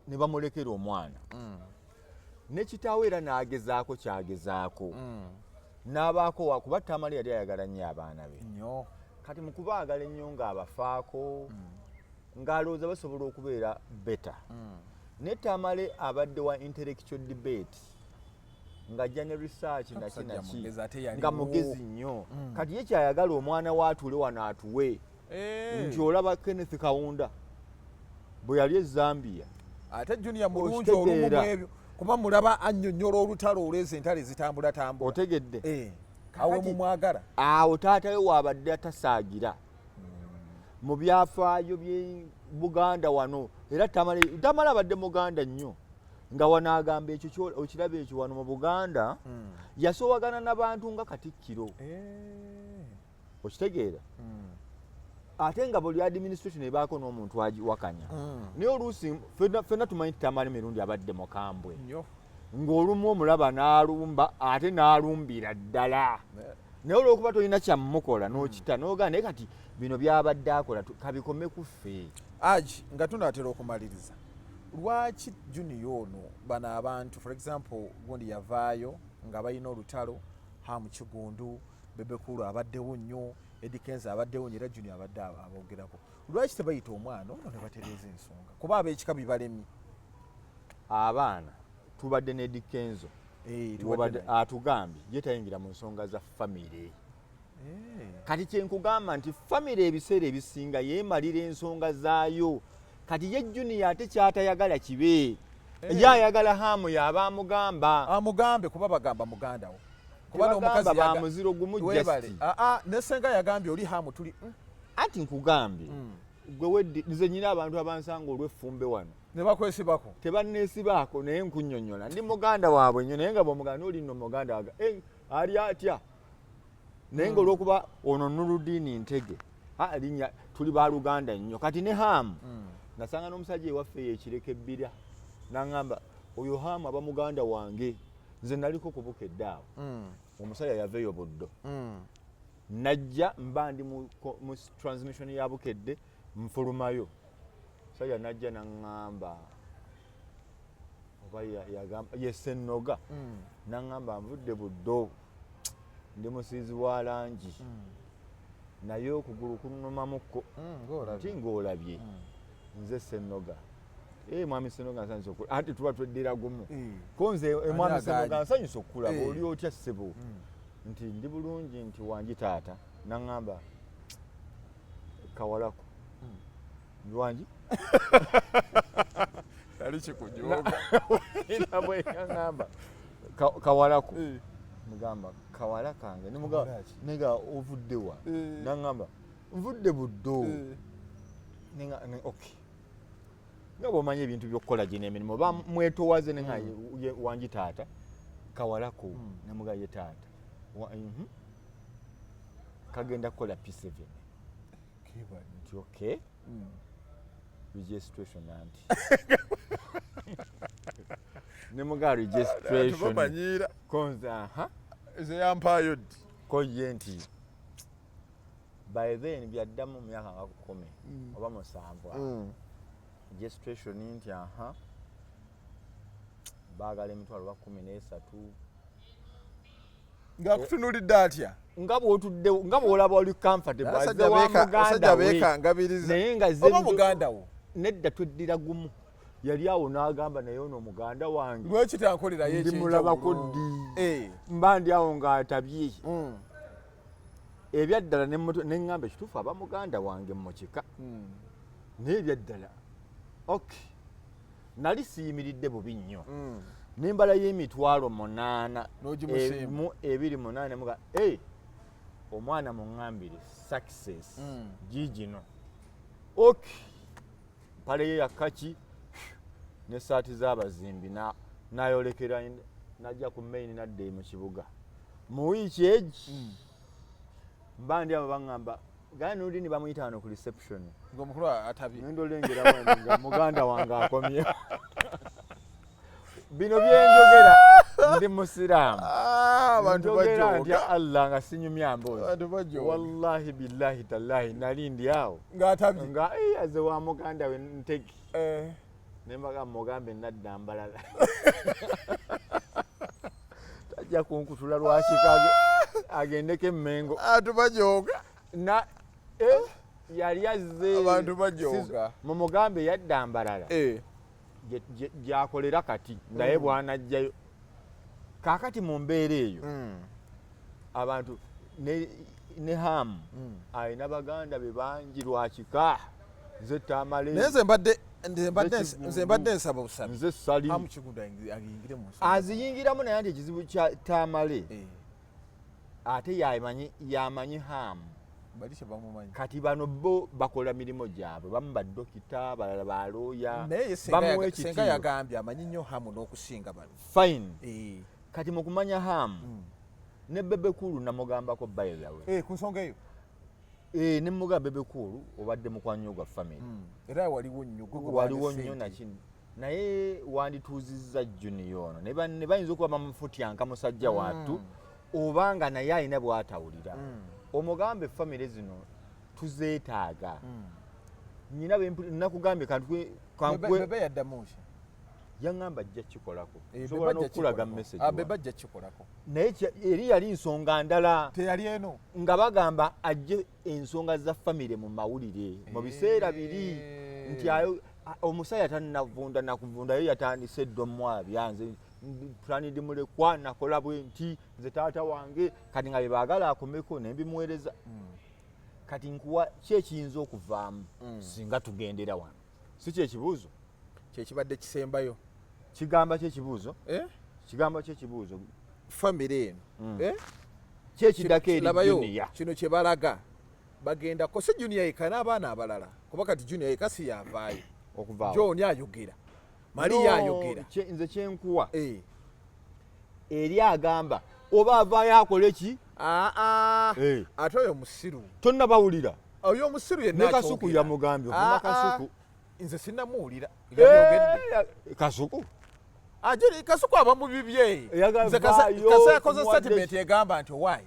ne bamulekera omwana ne kitaawe era n'agezaako kyagezaako n'abaako kuba Tamale yali ayagala nnyo abaana be kati mu kubaagala ennyo ng'abafaako ng'alowooza basobola okubeera beta ne Tamale abadde wa intellectual debate ng'ajja ne research nakinaki nga mugezi nnyo kati ye kyayagala omwana waatuule wano atuwe nti olaba Kenneth Kaunda bwe yali e Zambia ate Junior mulungi olumu ebyo kuba mulaba annyonnyola olutalo olw'ezo entale zitambulatambula otegedde awe mumwagala awo taata we waabadde atasaagira mu byafaayo bye Buganda wano era Tamale abadde Muganda nnyo nga wano agamba ekyo okiraba ekyo wano mu Buganda yasoowagana n'abantu nga Katikkiro okitegeera ate nga buli administration ebaako n'omuntu agiwakanya naye oluusi ffenna tumanyi Tamale mirundi abadde mukambwe ng'olumu omulaba n'alumba ate n'alumbira ddala naye olw'okuba tolina kyamukola n'okita n'ogaa naye kati bino byabadde akola kabikome ku ffe Aji nga tunaatera okumaliriza lwaki Junior ono bano abantu for example gundi yavaayo nga balina olutalo Hamu Kigundu Bebekulu abaddewo nnyo Eddie Kenzo abaddewo era Junior abadde aboogerako lwaki tebayita omwana ono ne batereeza ensonga kuba ab'ekika bibalemye abaana tubadde ne Eddie Kenzo atugambye ye tayingira mu nsonga za famire kati kyenkugamba nti famire ebiseera ebisinga yeemalira ensonga zaayo kati ye Junior ate kyatayagala kibe ye ayagala Hamu yaba amugambe kuba bagamba muganda wo kuba n'omukazi ba muziro gumu justi nesenga yagambye oli Hamu tuli ati nkugambye gwe nze nyina abantu abansanga olw'effumbe wano ne bakwesibako tebanneesibaako naye nkunnyonnyola ndi muganda waabwe nnyo naye nga bw'omuganda oli nno muganda waga ali atya naye ng'olw'okuba ono Nuruddin Ntege linnya tuli ba Luganda nnyo kati ne Hamu nasanga n'omusajja ewaffe yeekireka ebbira n'aŋŋamba oyo Hamu aba muganda wange nze naliko kubuka eddaabo omusajja yaveeyo buddo najja mba ndi mu transmission ya Bukedde nfulumayo omusajja najja n'aŋŋamba oba yagamba Ssennoga n'aŋŋamba nvudde buddo ndi musiizi wa langi naye okugulu kunnumamukko nti ng'olabye nze Ssennoga mwami Ssennoga nsanyusa okulaba ati tuba tweddira gumu ko nze mwami Ssennoga nsanyusa okulaba oli otya ssebo nti ndi bulungi nti wangi taata n'aŋŋamba kawalako wangi yali kikujoga nabwe yaŋŋamba kawalako mugamba kawala kange nega ovudde wa n'aŋŋamba nvudde buddo okay nga bw'omanyi ebintu by'okukola gye n'emirimu oba mwetowaze nenga wangi taata kawalako nemuga ye taata kagenda kukola P7 nti okay registration anti nemuga registration konze eze yampayo ddi ko ye nti by then byaddamu mu myaka nga 10 oba 7 registration nti baagala emitwalo ba 13 ng'akutunulidde atya nga bw'otudde nga bw'olaba oli comfortable azze wa muganda we naye nga oba muganda wo nedda tweddira gumu yali awo n'agamba naye ono muganda wange lwaki tankolera ye ndimulabako ddi mba ndi awo ng'atabye ebyaddala neŋŋamba ekituufu aba muganda wange mukika naye ebyaddala okay nali siyimiridde bubi nnyo nembala y'emitwalo 8 n'ogimusimba 28 muga omwana muŋŋambire success gigino mpale ye yakaki ne saati z'abazimbi n'ayolekera najja ku main nadde mu kibuga mu wiiki egi mba ndi abo baŋŋamba gaya n'olini bamuyita wano ku reception ng'omukulu atabye nendolengera nga muganda wange akomye bino byenjogera ndi musiraamu njogera ntya Allah nga sinyumya mboozi wallahi billahi tallahi nali ndi awo ng'atabye nga aze wa muganda we nteki nembaga mugambe nadda mbalala tajja kunkutula lwakikage agendeko emmengo atubajoga yali azze abantu bajoga mu mugambe yadda mbalala gyakolera kati naye bwanajjayo kakati mu mbeera eyo abantu ne hamu alina baganda be bangi lwakika nze tamale naye nze mbadde nsaba busabi nze sali hamu kiguda agiyingire mu aziyingiramu naye nti ekizibu kya tamale ate yamanyi hamu bali kye bamumanyi kati bano bo bakola mirimu gyabwe bamu badokita balala balooya naye senga yagambye amanyi nnyo hamu n'okusinga bano fine kati mu kumanya hamu ne bebekulu namugambako bayilawe ku nsonga eyo ne mugamba bebekulu obadde mukwanyo gwa family era waliwo nnyo nakini naye wandituuzizza junior ono ne bayinza okuba bamufutyanka musajja wattu obanga naye alina bw'atawulira omugambe family zino tuzeetaaga nyina nakugambye bebe yaddamuki yaŋŋamba ajja kikolako sobola n'okulaga message bebe ajja kikolako naye eri yali nsonga ndala teyali eno nga bagamba ajje ensonga za family mu mawulire mu biseera biri nti omusaya tannavunda nakuvunda ye yatandise eddomu byanze plani ndi mulekwa nakola bwe nti nze taata wange kati nga bebaagala akomeko nembimuweereza kati nkuwa kyekiyinza okuvaamu singa tugendera wano si kyekibuuzo kyekibadde kisembayo kigamba kyekibuuzo kigamba kyekibuuzo famire eno kyekiddako eri junior kino kye balaga bagenda ko si junior yeka n'abaana abalala kuba kati junior yeka si yavaayo okuvaayo joni ayogera Maria ayogera nze kyenkuwa eri agamba oba avaayo akole ki ate oyo musiru tonna bawulira oyo musiru yenna ne kasuku yamugambye okuma kasuku nze sinnamuwulira yayogedde kasuku kasuku aba mu bibye nze kasa yakoze statement egamba nti owaayi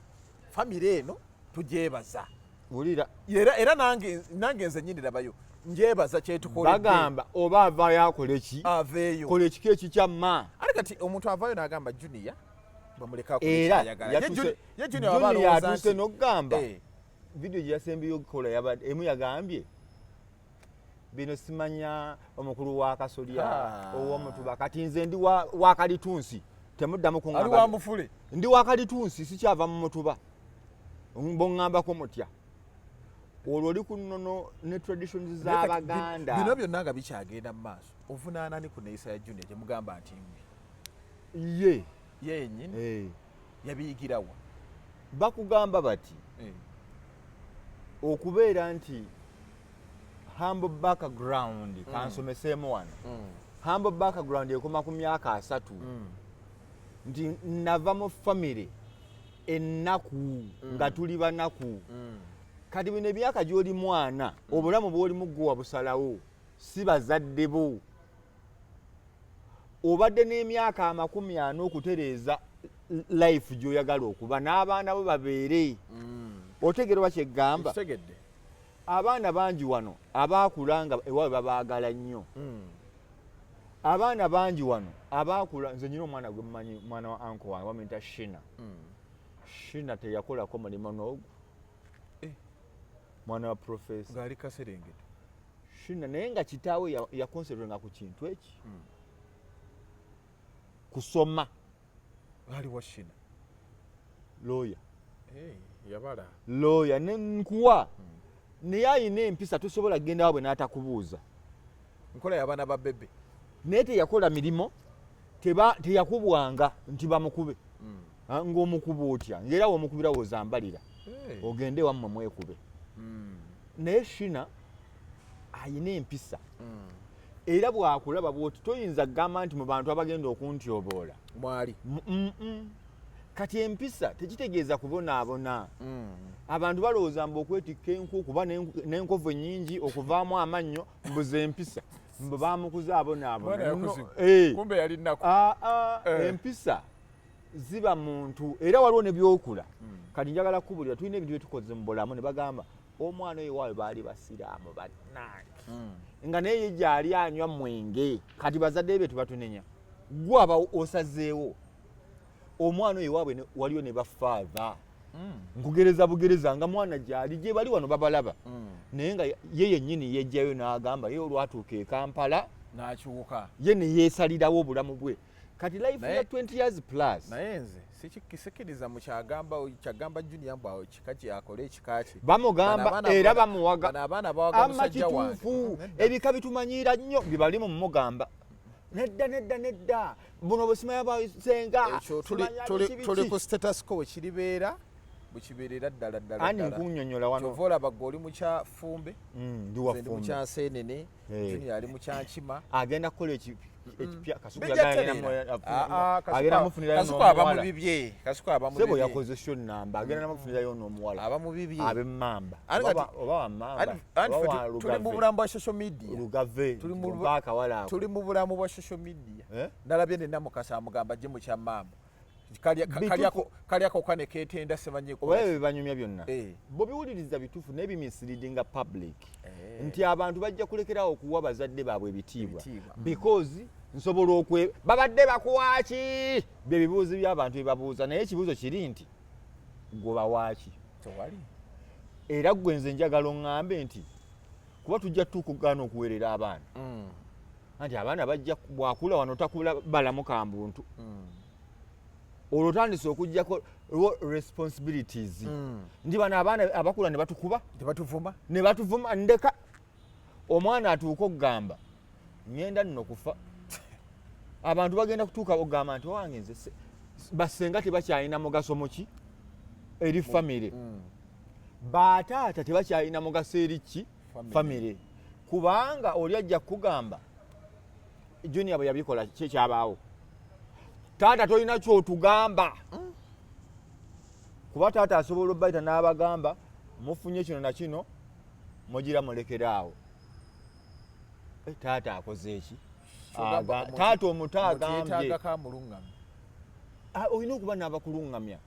famire eno tugyebaza wulira era nange nze nyinirabayo njebaza kyetukoledde bagamba oba avaayo akole ki aveeyo kola ekiki ekikya ate kati omuntu avaayo n'agamba junior bamuleka era junior yatuuse n'okugamba vidiyo gye yasembeyo okukola emu yagambye bino simanya omukulu wa kasolya ow'omutuba kati nze ndi wa kalitunsi temuddamu kuŋŋamba ndi wa kalitunsi sikyava mu mutuba boŋŋambako mutya olwo oli ku nnono ne traditions z'abaganda bino byonna nga bikyagenda mu maaso ovunaanani ku neeyisa ya junior gye mugamba nti ye yennyini yabiyigirawa bakugamba bati okubeera nti humble background kansomeseemu wano humble background ekoma ku myaka 3 nti nava mu family ennaku nga tuli banaku kati bino ebyaka gy'oli mwana obulamu bw'olimu gwe wabusalawo si bazadde bo obadde n'emyaka 40 okutereeza life gy'oyagala okuba n'abaana bo babeere otegere oba kyeggamba abaana bangi wano abaakula nga ewaabwe babaagala nnyo abaana bangi wano abaakula nze nyina omwana gwe mmanyi mwana wa anko wange bamuyita Shina teyakolako mulimu n'ogwo mwana wa profesa ng'ali Kaserengeta Shina naye nga kitaawe yakonservenga ku kintu eki kusoma ali wa Shina lawyer yabala lawyer nenkuwa naye ayina empisa tosobola kugenda wabwe n'atakubuuza nkola y'abaana ba bebe naye teyakola mirimo teyakubwanga nti bamukube ng'omukuba otya ng'era w'omukubira wozambalira ogende wammwe mwekube naye Shina ayina empisa era bwakulaba bwoti toyinza kugamba nti mu bantu abagenda okuntyoboola mwali kati empisa tekitegeeza kubonaabona abantu balowooza mbu okwetikka enku okuba n'enkovu ennyingi okuvaamu amannyo mbuze empisa mbu baamukuze abonaabona kumbe yali nnaku empisa ziba muntu era waliwo ne byokula kati njagala kukubulira tulina ebintu byetukoze mu bulamu ne bagamba omwana oyo waawe baali basiraamu bannange nga naye ye gyali anywa mwenge kati bazadde be tubatunenya gwe aba osazeewo omwana oyo waabwe waliyo ne bafaava nkugereza bugereza nga mwana gyali gye bali wano babalaba naye nga ye yennyini yejjayo n'agamba ye olwatuuka e Kampala n'akiwuka ye ne yeesalirawo obulamu bwe kati life ya 20 years plus naye nze sikisikiriza mu kyagamba Junior mbwawo kika kyakole ekikaki bamugamba era bamuwaga abaana bawaga musajja wange kituufu ebika bitumanyira nnyo bibali mu mugamba nedda buno busimanya basenga tuli ku status quo kiribeera bukibeerera ddala ani nkunyonyola wano kyova olaba oli mu kyafumbe ndi ndi mu kyansenene Junior ali mu kyankima agenda kukola ekipya agenda mufunirayo sebo yakoze sho namba agenda namufunirayo n'omuwala aba mu bibye ab'emmamba oba wammamba tuli mu bulamu bwa social media lugave akawala tuli mu bulamu bwa social media ndalabye ne Namukasa amugamba gye mu kyammamba kalyako kane ketenda semanyeko wewe banyumya byonna bo biwuliriza bituufu n'ebimisleadinga public nti abantu bajja kulekerawo okuwa bazadde baabwe ebitiibwa because nsobola babadde bakuwaaki bye bibuuzi by'abantu byebabuuza naye ekibuuzo kiri nti gwe bawaaki era gwe nze njagala oŋŋambe nti kuba tujja tukugaana okuweerera abaana anti abaana bajja bwakula wano takula balamuka mbuntu olwo tandise okugjako responsibilities ndi bano abaana abakula ne batukuba ne batuvuma ndeka omwana atuuka okugamba ngenda nno kufa abantu bagenda kutuuka okugamba nti owange nze basenga tebakyalina mugaso muki eri famire bataata tebakyalina mugaso eri ki famire kubanga oli ajja kukugamba Junior bwe yabikola kyekyabaawo taata tolina kyotugamba kuba taata asobola obbayita n'abagamba mufunye kino na kino mugira mulekeraawo taata akoze eki taata omuto agambye olina okuba n'abakuluŋŋamya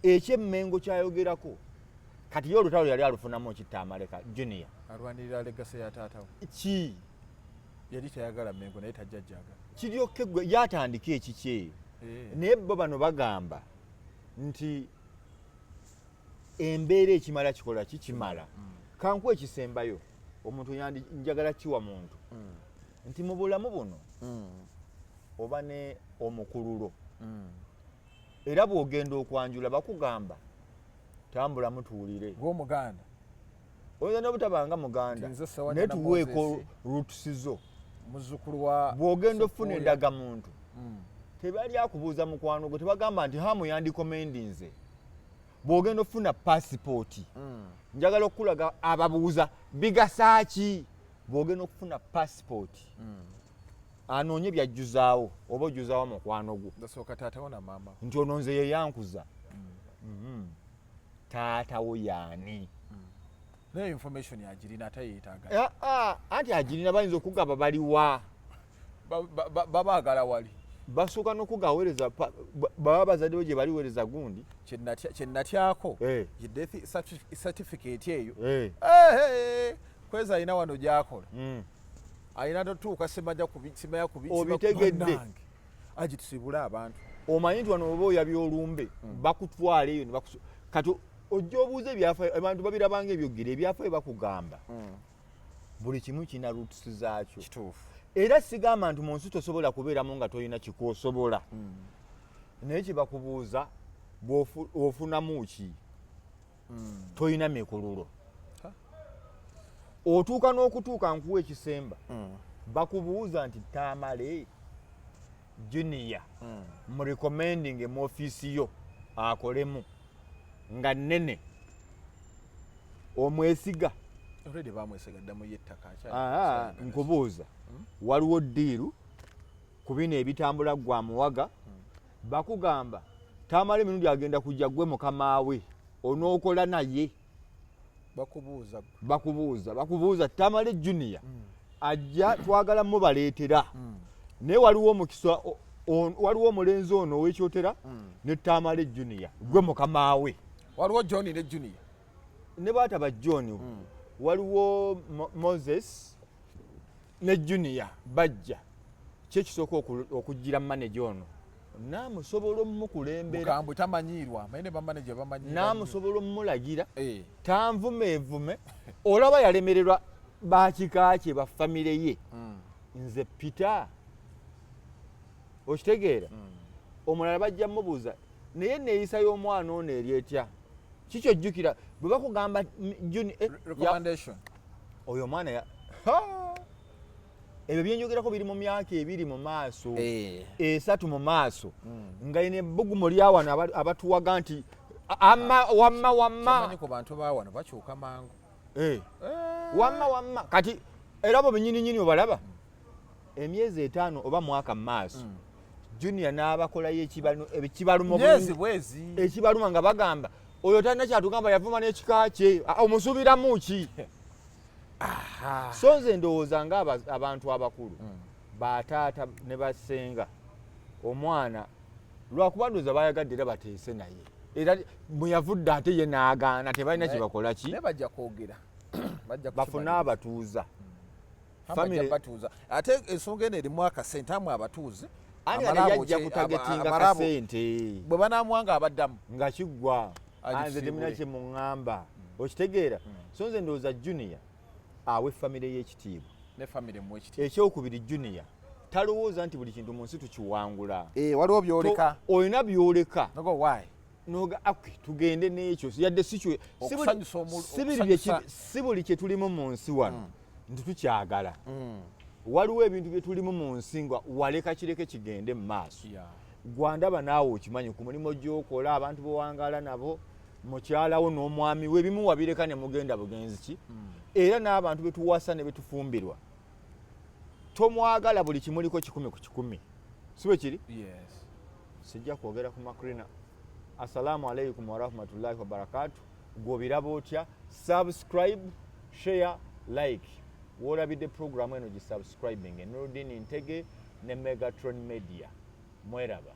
ekyemmengo kyayogerako kati ye olutalo yali alufunamu okitta amaleka Junior alwanirira legase ya taatawo ki yali tayagala Mengo naye tajjajjaga kiryoke gwe yatandika ekikyeyo naye bo bano bagamba nti embeera ekimala kikola kikimala kanku ekisembayo omuntu njagala kiwa muntu nti mu bulamu buno oba ne omukululo era bw'ogenda okwanjula bakugamba tambula mutuulire ng'omuganda oyinza n'obutabanga muganda naye tuweeko rutusizo muzzukulu wa bw'ogenda ofuna endagamuntu tebali akubuuza mukwano gwe tebagamba nti hamu yandikomendinze bw'ogenda ofuna paasipooti njagala okulaga ababuuza bigasaaki bw'ogenda okufuna paasipooti anoonye byajjuzaawo oba ojjuzaawo mukwano gwo ndasooka taatawo na maama nti ono nze ye yankuza taatawo yaani naye information agirina atayeetaaga anti agirina bayinza okugamba baliwa babaagala wali basooka n'okugaweereza baba bazaddewo gye baliweereza gundi kyenatyako death certificate eyo kweza alina wano gyakola alina totuuka simanya obitegedde agitusibule abantu omanyi nti wano oba oyabya olumbe bakutwala eyo kati ojja obuuza ebyafaayo abantu babirabanga ebyogere ebyafaayo bakugamba buli kimu kina ruutusi zaakyo kituufu era sigamba nti mu nsi tosobola kubeeramu nga tolina kikosobola naye kyebakubuuza bw'ofunamu ki tolina mikululo otuuka n'okutuuka nkuwa ekisemba bakubuuza nti taamale Junior mu recommending mu office yo akolemu nga nnene omwesiga already bamwesigadde mu yettaka nkubuuza waliwo ddiiru ku bino ebitambula gwa muwaga bakugamba tamale emirundi agenda kujja gwe mukama we onookola naye bakubuuza tamale Junior ajja twagala mubaleetera naye waliwo omukisa waliwo omulenzi ono ow'ekyotera ne tamale Junior gwe mukama we waliwo John ne Junior ne baataba John waliwo Moses ne Junior bajja kyekisooka okujjira manager ono naamusobola omukulembera mukambwe tamanyiirwa mayine bamanager bamanyira naamusobola omulagira tanvumeevume olaba yalemererwa bakika kye bafamire ye nze Peter okitegeera omulala bajja mubuuza naye neeyisa y'omwana ono eryetya kikyo jjukira bwe bakugamba recommendation oyo omwana ebyo byenjogerako biri mu myaka ebiri mu maaso esatu mu maaso nga ine ebbugumu lyawano abatuwaga nti wamma ku bantu bawano bakyuka mangu wamma kati era abo benyininyini obalaba emyezi 5 oba mwaka mu maaso Junior n'abakolayo ekibaluma ekibaluma nga bagamba oyo talina kyatugamba yavuma n'ekika kye omusubiramu ki so nze ndowooza nga abantu abakulu bataata ne basenga omwana lwakuba ndowooza bayagadde era bateese naye era bwe yavudde ate ye n'agaana tebalina kye bakola ki bajja kwogera bafune abatuuza ate ensonga eno erimu akasente amwe abatuuze yajja kutagetinga kasente bwe banamuwanga abaddamu nga kiggwa nze temuna kye muŋŋamba okitegeera so nze ndowooza Junior awe famire y'ekitiibwa ekyokubiri Junior talowooza nti buli kintu mu nsi tukiwangula waliwo byoleka olina byoleka noga tugende n'ekyo yadde si buli kye tulimu mu nsi wano nti tukyagala waliwo ebintu bye tulimu mu nsi nga waleka kireke kigende mu maaso gwandaba naawe okimanyi ku mulimu gy'okola abantu bowangala nabo mukyalawo n'omwami we bimu wabireka ne mugenda bugenzi ki era n'abantu betuwasa ne betufumbirwa tomwagala buli kimuliko 100 ku 100 siwe kiri sijja kwogera ku makrina. Assalamu alaikum warahmatullahi wabarakatuh. Gwobiraba otya? Subscribe, share, like. Wolabidde program eno gi subscribing Nurdin Ntege ne Megatron Media. Mweraba.